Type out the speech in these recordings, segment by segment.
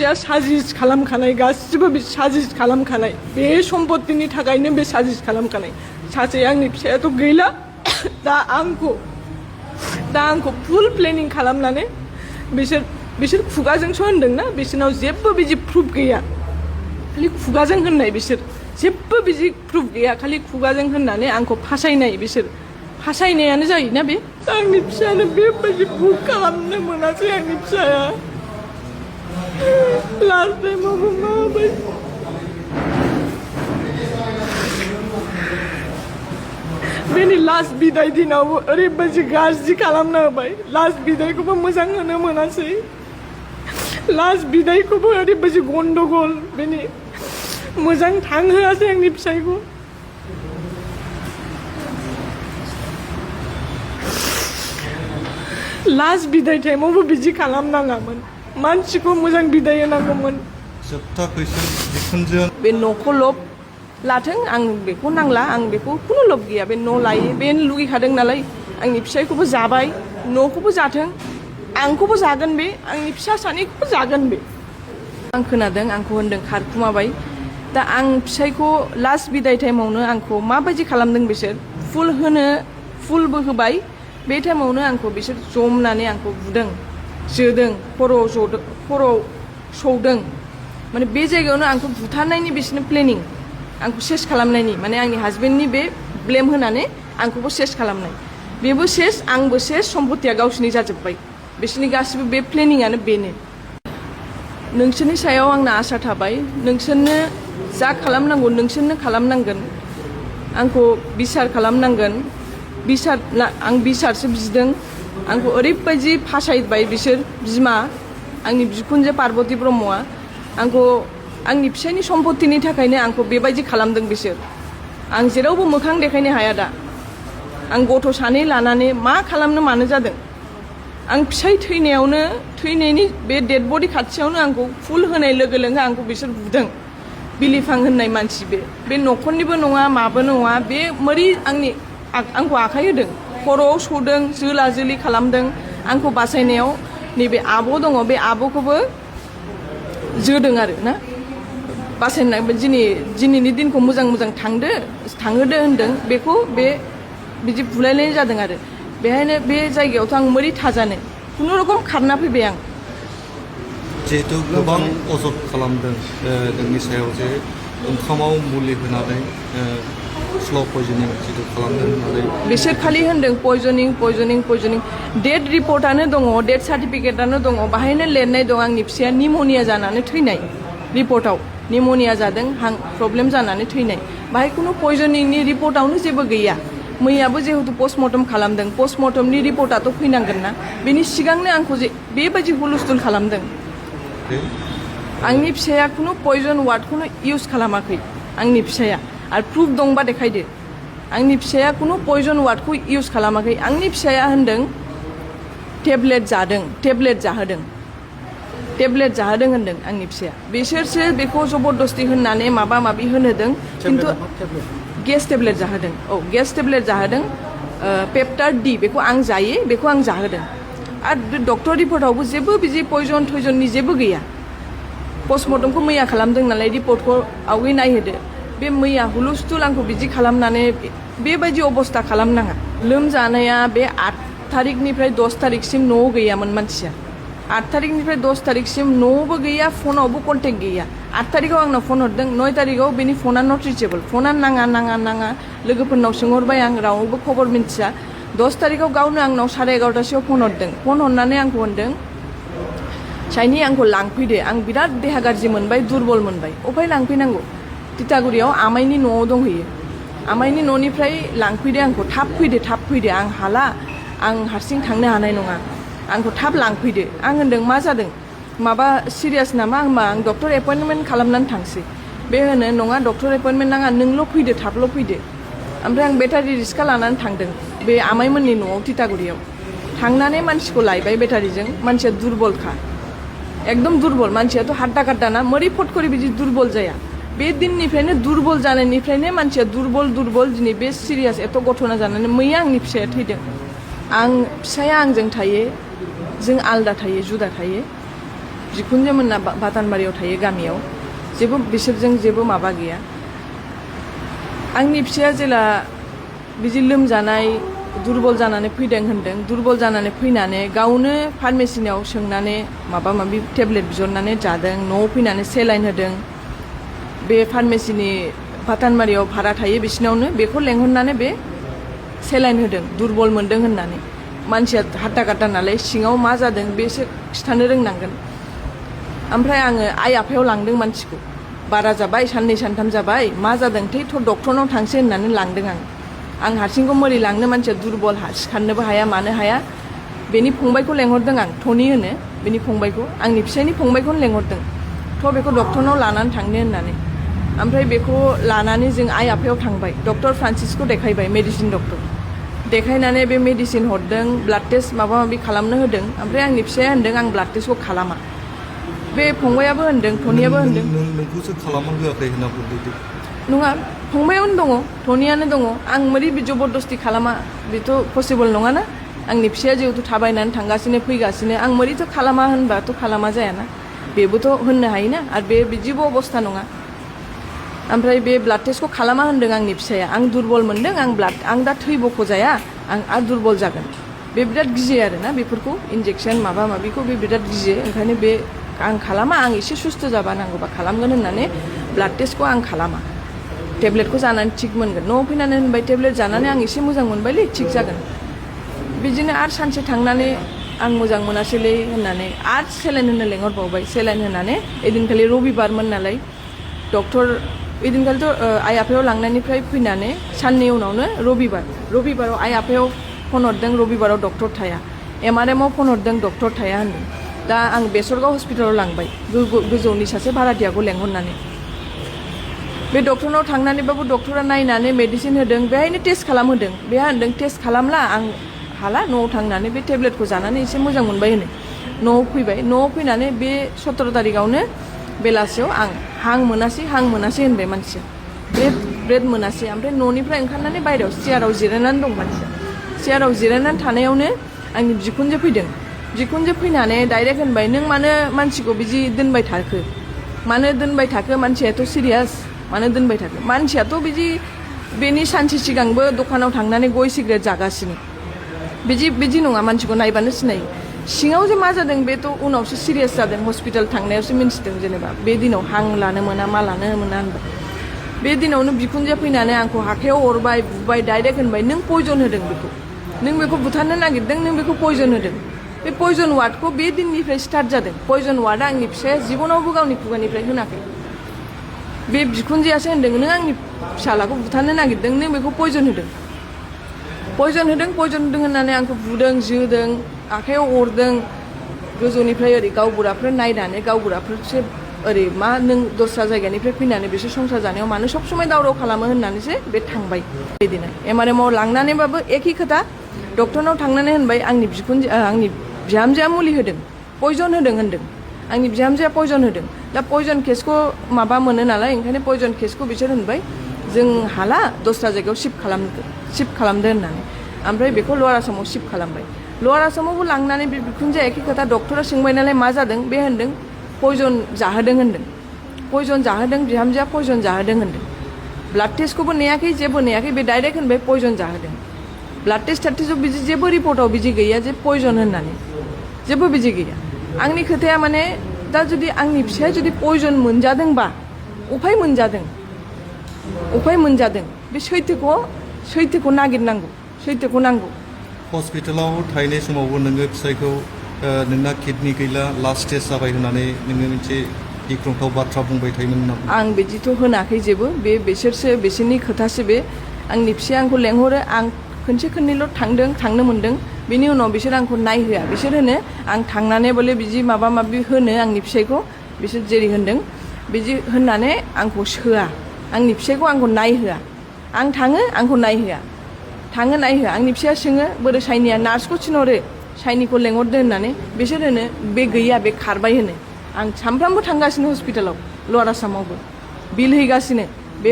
साजिस खालामखानाय गासिबो बे साजिस खालामखानाय बे सम्पत्तिनि थाखायनो बे साजिस खालामखानाय सासे आंनि फिसायाथ' गैला दा आंखौ फुल प्लेनिं खालामनानै बिसोर खुगाजोंसो होनदोंना बिसोरनाव जेबो बिदि प्रुफ गैया खालि खुगाजों होननाय बिसोर जेबो बिदि प्रुफ गैया खालि खुगाजों होननानै आंखौ फासायनाय बिसोर फासायनायानो जायोना बे आंनि फिसायानो बेबायदि भुल खालामनो मोनासै आंनि फिसाया लास्ट टाइमावबो माबायदि बेनि लास्ट बिदाय दिनावबो ओरैबायदि गाज्रि खालामना होबाय लास्ट बिदायखौबो मोजां होनो मोनासै लास्ट बिदायखौबो ओरैबायदि गन्डगल बेनि मोजां थांहोआसै आंनि फिसायखौ लास्ट बिदाय टाइमावबो बिदि खालामनाङामोन मानसिखौ मोजां बिदाय होनांगौमोन जोबथा बिखुनजो बे न'खौ लब लाथों आं बेखौ नांला आं बेखौ खुनु लब गैया बे न' लायो बे लुगैखादों नालाय आंनि फिसायखौबो जाबाय न'खौबो जाथों आंखौबो जागोन बे आंनि फिसा सानैखौबो जागोन बे आं खोनादों आंखौ होनदों खारखुमाबाय दा आं फिसायखौ लास्ट बिदाय टाइमावनो आंखौ माबायदि खालामदों बिसोर फुलबो होबाय बे टाइमावनो आंखौ बिसोर जमनानै आंखौ बुदों जोदों खर'आव सौदों माने बे जायगायावनो आंखौ बुथारनायनि बिसोरनो प्लेनिं आंखौ सेस खालामनायनि माने आंनि हाजबेन्डनि बे ब्लेम होनानै आंखौबो सेस खालामनाय बेबो सेस आंबो सेस सम्पत्तिया गावसिनि जाजोब्बाय बिसोरनि गासिबो बे प्लेनिंआनो बेनो नोंसोरनि सायाव आंना आसा थाबाय नोंसोरनो जा खालामनांगौ नोंसोरनो खालामनांगोन आंखौ बिसार खालामनांगोन आं बिसारसो बिदों आंखौ ओरैबायदि फासायबाय बिसोर बिमा आंनि बिखुनजो पार्बती ब्रह्मआ आंखौ आंनि फिसायनि सम्पत्तिनि थाखायनो आंखौ बेबायदि खालामदों बिसोर आं जेरावबो मोखां देखायनो हाया दा आं गथ' सानै लानानै मा खालामनो मानो जादों आं फिसाय थैनायनि बे डेड बडि खाथियावनो आंखौ फुल होनाय लोगो लोगो आंखौ बिसोर बुदों बिलिफां होननाय मानसि बे न'खरनिबो नङा माबो नङा बे मोरै आंखौ आखाइ होदों खर'आव सौदों जोला जोलि खालामदों आंखौ बासायनायाव नैबे आब' दङ बे आब'खौबो जोदों आरो ना बासायनाय दिनैनि दिनखौ मोजां थांहोदो होनदों बेखौ बिदि बुलायलायनाय जादों आरो बेहायनो बे जायगायावथ' आं मोरै थाजानो खुनुरकम खारना फैबाय आं जिहेतु गोबां अजद खालामदों नोंनि सायाव जे ओंखामाव मुलि होनानै स्ल' पयजनिं जितु खालामदों होननानै बिसोर खालि होनदों पयजनिं डेट रिपर्टआनो दङ डेट सार्टिफिकेटआनो दङ बाहायनो लिरनाय दं आंनि फिसाया निम'निया जानानै थैनाय रिपर्टआव निम'निया जादों हां प्रब्लेम जानानै थैनाय बाहाय खुनु पयजनिंनि रिपर्टआवनो जेबो गैया मैयाबो जिहेतु पस्टमर्टम खालामदों पस्टमर्टमनि रिपर्टआथ' फैनांगोन ना बेनि सिगांनो आंखौ बेबायदि हुलुस्थुल खालामदों आंनि फिसाया खुनु पयजन वार्डखौनो इउज खालामाखै आंनि फिसाया आरो प्रुफ दंबा देखायदो आंनि फिसाया खुनु पयजन वार्डखौ इउज खालामाखै आंनि फिसाया होनदों टेब्लेट जाहोदों होनदों आंनि फिसाया बिसोरसो बेखौ जबरदस्ति होननानै माबा माबि होनहोदों खिन्थु गेस टेब्लेट जाहोदों पेप्टार डि बेखौ आं जायो बेखौ आं जाहोदों आरो डक्टर रिपर्टआवबो जेबो बिदि पयजन थयजननि जेबो गैया पस्टमर्टमखौ मैया खालामदों नालाय रिपर्टखौ आवगै नायहोदो बे मैया हुलुस्थुल आंखौ बिदि खालामनानै बेबायदि अबस्था खालामनाङा लोमजानाया बे 8 थारिखनिफ्राय 10 थारिखसिम न'आव गैयामोन मानसिया 8 थारिखनिफ्राय 10 थारिखसिम न'आवबो गैया फनावबो कन्टेक्ट गैया 8 थारिखआव आंनाव फन हरदों 9 थारिखआव बेनि फना नट रिचेबल फना नाङा लोगोफोरनाव सोंहरबाय आं रावबो खबर मिन्थिया 10 थारिखआव गावनो आंनाव 11:30 फन हरदों फन हरनानै आंखौ होनदों साइनि आंखौ लांफैदो आं बिराद देहा गाज्रि मोनबाय दुरबल मोनबाय अफाय लांफैनांगौ तितागुरियाव आमाइनि न'आव दंहैयो आमाइनि न'निफ्राय लांफैदो आंखौ थाब फैदो आं हाला आं हारसिं थांनो हानाय नङा आंखौ थाब लांफैदो आं होनदों मा जादों माबा सिरियास नामा होनबा आं डक्टर एपइन्टमेन्ट खालामनानै थांसै बे होनो नङा डक्टर एपइन्टमेन्ट नाङा नोंल' फैदो थाबल' फैदो ओमफ्राय आं बेटारि रिक्सा लानानै थांदों बे आमाइमोननि न'आव तितागुरियाव थांनानै मानसिखौ लायबाय बेटारिजों मानसिया दुरबलखा एकदम दुरबल मानसियाथ' हाड्डा काड्डाना मोरै फटकरि बिदि दुरबल जाया बे दिननिफ्रायनो दुरबल जानायनिफ्रायनो मानसिया दुरबल दिनै बे सिरियास एथ' घटना जानानै मैया आंनि फिसाया थैदों फिसाया आंजों थायो जों आलदा थायो जुदा थायो बिखुनजोमोनना बातानबारियाव थायो गामियाव जेबो बिसोरजों जेबो माबा गैया आंनि फिसाया जेला बिदि लोमजानाय दुरबल जानानै फैदों होनदों दुरबल जानानै फैनानै गावनो फार्मेसिनाव सोंनानै माबा माबि टेब्लेट बिहरनानै जादों न'आव फैनानै सेलाइन होदों बे फार्मेसिनि बातानबारियाव भारा थायो बिसिनावनो बेखौ लेंहरनानै बे सेलाइन होदों दुरबल मोनदों होननानै मानसिया हाट्टा काट्टा नालाय सिङाव मा जादों बेसो खिथानो रोंनांगोन ओमफ्राय आङो आइ आफायाव लांदों मानसिखौ बारा जाबाय साननै सानथाम जाबाय मा जादोंथाय थ' डक्टरनाव थांसै होननानै लांदों आं हारसिंखौ मोरै लांनो मानसिया दुरबल सिखारनोबो हाया मानो हाया बेनि फंबायखौ लेंहरदों आं टनि होनो बेनि फंबायखौ आंनि फिसायनि फंबायखौनो लेंहरदों थ' बेखौ डक्टरनाव लानानै थांनो होननानै ओमफ्राय बेखौ लानानै जों आइ आफायाव थांबाय डक्टर फ्रान्सिसखौ देखायबाय मेडिसिन डक्टर देखायनानै बे मेडिसिन हरदों ब्लाड टेस्ट माबा माबि खालामनो होदों ओमफ्राय आंनि फिसाया होनदों आं ब्लाड टेस्टखौ खालामा बे फंबायाबो होनदों टनियाबो होनदों नोंखौसो खालामनो होआखै होनना बुंदों नङा फंबायावनो दङ टनियानो दङ आं बोरै जबरदस्ति खालामा बेथ' पसिबल नङाना आंनि फिसाया जिहेतु थाबायनानै थांगासिनो फैगासिनो आं बोरैथ' खालामा होनबाथ' खालामा जायाना बेबोथ' होननो हायोना आरो बे बिदिबो अबस्था नङा ओमफ्राय बे ब्लाड टेस्टखौ खालामा होनदों आंनि फिसाया आं दुरबल मोनदों आं दा थै बख'जाया आं आरो दुरबल जागोन बे बिराद गियो आरोना बेफोरखौ इन्जेक्सन माबा माबिखौ बे बिराद गियो ओंखायनो बे आं खालामा आं एसे सुस्थ' जाबा नांगौबा खालामगोन होननानै ब्लाड टेस्टखौ आं खालामा टेब्लेटखौ जानानै थिग मोनगोन न'आव फैनानै होनबाय टेब्लेट जानानै आं एसे मोजां मोनबायलै थिग जागोन बिदिनो आरो सानसे थांनानै आं मोजां मोनासैलै होननानै आरो सेलाइन होनो लेंहरबावबाय सेलाइन होनानै ओइदिनखालि रबिबारमोन नालाय डक्टर ओइदिनखालिथ' आइ आफायाव लांनायनिफ्राय फैनानै साननै उनावनो रबिबाराव आइ आफायाव फन हरदों रबिबाराव डक्टर थाया MRMआव फन हरदों डक्टर थाया होनदों दा आं बेसरगाव हस्पिटालाव लांबाय गोजौनि सासे भाराथियाखौ लेंहरनानै बे डक्टरनाव थांनानैबाबो डक्टरा नायनानै मेडिसिन होदों बेहायनो टेस्ट खालामहोदों बेहा होनदों टेस्ट खालामला आं हाला न'आव थांनानै बे टेब्लेटखौ जानानै एसे मोजां मोनबाय होनो न'आव फैबाय न'आव फैनानै बे 17 तारिखावनो बेलासियाव आं हां मोनासै होनबाय मानसिया ब्रेड मोनासै ओमफ्राय न'निफ्राय ओंखारनानै बायहेरायाव चेयाराव जिरायनानै दं मानसिया चेयाराव जिरायनानै थानायावनो आंनि बिखुनजो फैदों बिखुनजो फैनानै डाइरेक्ट होनबाय नों मानो मानसिखौ बिदि दोनबाय थाखो मानो दोनबाय थाखो मानसियाथ' सिरियास मानो दोनबाय थाखो मानसियाथ' बिदि बेनि सानसे सिगांबो दखानाव थांनानै गय सिगारेट जागासिनो बिदि नङा मानसिखौ नायबानो सिनायो सिङाव जे मा जादों बेथ' उनावसो सिरियास जादों हस्पिटाल थांनायावसो मिन्थिदों जेनेबा बे दिनाव हां लानो मोना मा लानो मोना होनबा बे दिनावनो बिखुनजोआ फैनानै आंखौ हाथायाव अरबाय बुबाय डाइरेक्ट होनबाय नों पयजन होदों नों बेखौ बुथारनो नागिरदों नों बेखौ पयजन होदों बे पयजन वार्डखौ बे दिननिफ्राय स्टार्ट जादों पयजन वार्डआ आंनि फिसाया जिबनावबो गावनि खुगानिफ्राय होनाखै बे बिखुनजोआसो होनदों नों आंनि फिसालाखौ बुथारनो नागिरदों नों बेखौ पयजन होदों होननानै आंखौ बुदों जोदों आखाइयाव अरदों गोजौनिफ्राय ओरै गावबुराफोर नायनानै गावबुराफोरसो ओरै मा नों दस्रा जायगानिफ्राय फैनानै बिसोर संसार जानायाव मानो सब समाय दावराव खालामो होननानैसो बे थांबाय बिदिनो MRMआव लांनानैबाबो एखे खोथा डक्टरनाव थांनानै होनबाय आंनि बिहामजोआ मुलि होदों पयजन होदों होनदों आंनि बिहामजोआ पयजन होदों दा पयजन केसखौ माबा मोनो नालाय ओंखायनो पयजन केसखौ बिसोर होनबाय जों हाला दस्रा जायगायाव शिफ्ट खालामदो होननानै ओमफ्राय बेखौ लवार आसामाव शिफ्ट खालामबाय लवार आसामावबो लांनानै बे बिखुनजोआ एखे खोथा डक्टरा सोंबाय नालाय मा जादों बे होनदों पयजन जाहोदों बिहामजोआ पयजन जाहोदों होनदों ब्लाड टेस्टखौबो नेयाखै जेबो नेयाखै बे डाइरेक्ट होनबाय पयजन जाहोदों ब्लाड टेस्टआव बिदि जेबो रिपर्टआव बिदि गैया जे पयजन होननानै जेबो बिदि गैया आंनि खोथाया माने दा जुदि आंनि फिसाया जुदि पयजन मोनजादोंबा उफाय मोनजादों बे सैथोखौ नागिरनांगौ सैथोखौ नांगौ हस्पिटालाव थाहैनाय समावबो नोङो फिसायखौ नोंना किडनि गैला लास्ट स्टेज जाबाय होननानै नोङो मोनसे गिख्रंथाव बाथ्रा बुंबाय थायोमोन नामा आं बिदिथ' होनाखै जेबो बिसोरनि खोथासो बे आंनि फिसाया आंखौ लेंहरो आं खननैल' थांनो मोन्दों बेनि उनाव बिसोर आंखौ नायहोआ बिसोर होनो आं थांनानै बले बिदि माबा माबि होनो आंनि फिसायखौ बिसोर जेरै होनदों बिदि होननानै आंखौ सोआ आंनि फिसायखौ आंखौ नायहोआ आं थाङो आंखौ नायहोआ आंनि फिसाया सोङो बोरै साइनिया नार्सखौ थिनहरो साइनिखौ लेंहरदो होननानै बिसोर होनो बे गैया बे खारबाय होनो आं सामफ्रामबो थांगासिनो हस्पिटालाव लवार आसामावबो बिल हैगासिनो बे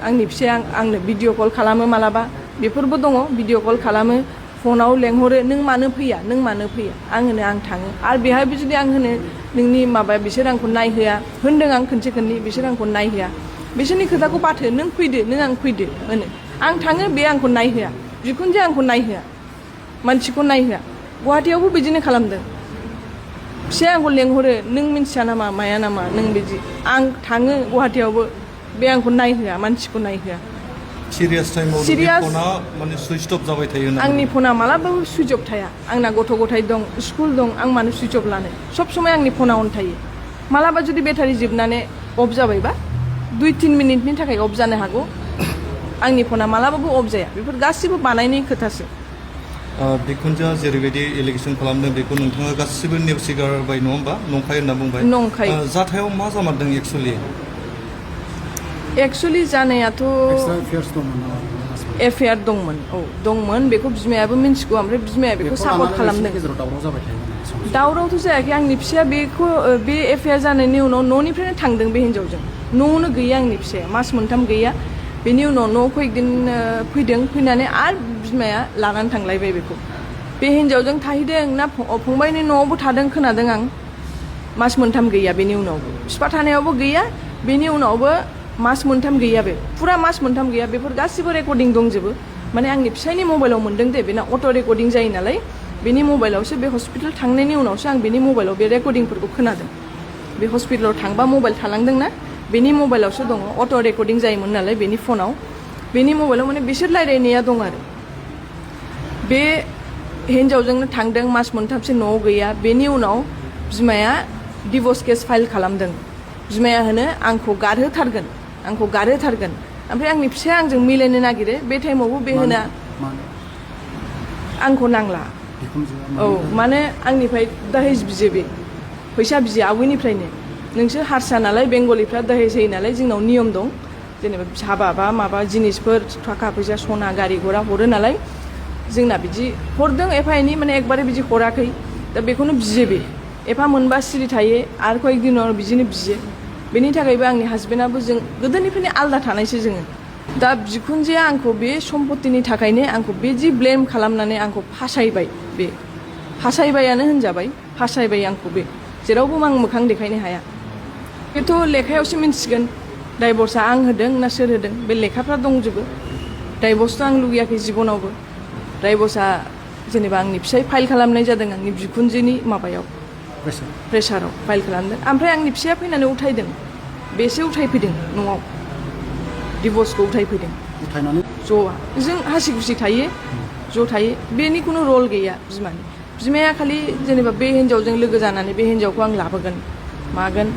आंनि फिसाया आंनो भिडिअ कल खालामो मालाबा बेफोरबो दङ भिडिअ कल खालामो फनाव लेंहरो नों मानो फैया आं होनो आं थाङो आरो बेहायबो जुदि आं होनो नोंनि माबा बिसोर आंखौ नायहोआ होनदों आं खनसे खननै बिसोर आंखौ नायहोआ बिसोरनि खोथाखौ बाथो नों फैदो नों आं फैदो होनो आं थाङो बे आंखौ नायहोआ जिखुनु आंखौ नायहोआ मानसिखौ नायहोआ गुवाहाटियावबो बिदिनो खालामदों फिसाया आंखौ लेंहरो नों मिन्थिया नामा माया नामा नों बिदि आं थाङो गुवाहाटियावबो बे आंखौ नायहोआ मानसिखौ नायहोआ सिरियास टाइमाव फना माने सुइच अफ जाबाय थायो आंनि फना मालाबाबो सुइच अफ थाया आंना गथ' गथाय दं स्कुल दं आं मानो सुइच अफ लानो सब समय आंनि फना अन थायो मालाबा जुदि बेटारि जोबनानै अफ जाबायबा 2-3 मिनिटनि थाखाय अफ जानो हागौ आंनि फना मालाबाबो अफ जाया बेफोर गासिबो बानायनाय खोथासो बिखुनजोआ जेरैबायदि एलिगेसन खालामदों बेखौ नोंथाङा गासिबो नेवसिगारबाय नङा होमबा नंखाय होनना बुंबाय नंखाय जाथायाव मा जामारदों एक्सुअलि जानायाथ' एफआइआर दंमोन दंमोन बेखौ बिमायाबो मिन्थिगौ ओमफ्राय बिमाया बेखौ सापर्ट खालामदों दावरावथ' जायाखै आंनि फिसाया बेखौ बे एफआइआर जानायनि उनाव न'निफ्रायनो थांदों बे हिन्जावजों न'आवनो गैया आंनि फिसाया मास मोनथाम गैया बेनि उनाव न'आव फैदों फैनानै आरो बिमाया लानानै थांलायबाय बेखौ बे हिन्जावजों थाहैदों ना फंबायनि न'आवबो थादों खोनादों आं मास मोनथाम गैया बेनि उनावबो बिफा थानायावबो गैया बेनि उनावबो मास मोनथाम गैया बे फुरा मास मोनथाम गैया बेफोर गासिबो रेकर्डिं दंजोबो माने आंनि फिसायनि मबाइलाव मोनदों दे बेना अट' रेकर्डिं जायो नालाय बेनि मबाइलावसो बे हस्पिटाल थांनायनि उनावसो आं बेनि मबाइलाव बे रेकर्डिंफोरखौ खोनादों बे हस्पिटालाव थांबा मबाइल थालांदोंना बेनि मबाइलावसो दङ अट' रेकर्डिं जायोमोन नालाय बेनि फनाव बेनि मबाइलाव माने बिसोर रायज्लायनाया दं आरो बे हिन्जावजोंनो थांदों मास मोनथामसो न'आव गैया बेनि उनाव बिमाया डिभर्स केस फाइल खालामदों बिमाया होनो आंखौ गारहोथारगोन ओमफ्राय आंनि फिसाया आंजों मिलायनो नागिरो बे टाइमावबो बे होना आंखौ नांला माने आंनिफ्राय दाहेज बियो बे फैसा बियो आवैनिफ्रायनो नोंसोर हारसा नालाय बेंगलिफ्रा दाहेज होयो नालाय जोंनाव नियम दं जेनेबा हाबा बा माबा जिनिसफोर थाखा फैसा सना गारि घोड़ा हरो नालाय जोंना बिदि हरदों एफा एनै माने एकबारे बिदि हराखै दा बेखौनो बियो बे एफा मोनबा सिरि थायो आरो कয়েক दिन उनाव बिदिनो बियो बेनि थाखायबो आंनि हासबेन्डआबो जों गोदोनिफ्रायनो आलदा थानायसो जोङो दा बिखुनजोआ आंखौ बे सम्पतिनि थाखायनो आंखौ बेदि ब्लेम खालामनानै आंखौ फासायबायानो होनजाबाय फासायबाय आंखौ बे जेरावबो आं मोखां देखायनो हाया बेथ' लेखायावसो मिन्थिगोन डाइभर्सआ आं होदों ना सोर होदों बे लेखाफ्रा दंजोबो डाइभर्सथ' आं लुगैयाखै जिबनावबो डाइभर्सआ जेनेबा आंनि फिसाय फाइल खालामनाय जादों आंनि बिखुनजोनि माबायाव प्रेसाराव फाइल खालामदों ओमफ्राय आंनि फिसाया फैनानै उठायदों बेसो उठायफैदों न'आव डिभर्सखौ उठायफैदों ज'आ जों हासि खुसि थायो ज' थायो बेनि खुनु रल गैया बिमाया खालि जेनेबा बे हिन्जावजों लोगो जानानै बे हिन्जावखौ आं लाबोगोन मागोन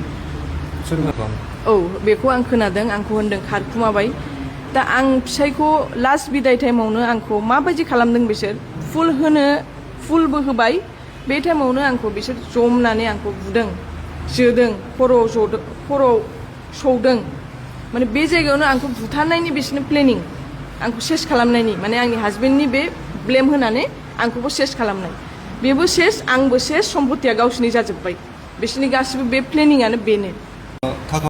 बेखौ आं खोनादों आंखौ होनदों खारखुमाबाय दा आं फिसायखौ लास्ट बिदाय टाइमावनो आंखौ माबायदि खालामदों बिसोर फुलबो होबाय बे टाइमावनो आंखौ बिसोर जमनानै आंखौ बुदों जोदों खर'आव सौदों माने बे जायगायावनो आंखौ बुथारनायनि बिसोरनि प्लेनिं आंखौ सेस खालामनायनि माने आंनि हासबेन्डनि बे ब्लेम होनानै आंखौबो सेस खालामनाय बेबो सेस आंबो सेस सम्पतिया गावसिनि जाजोब्बाय बिसोरनि गासिबो बे प्लेनिंआनो बेनो थाखा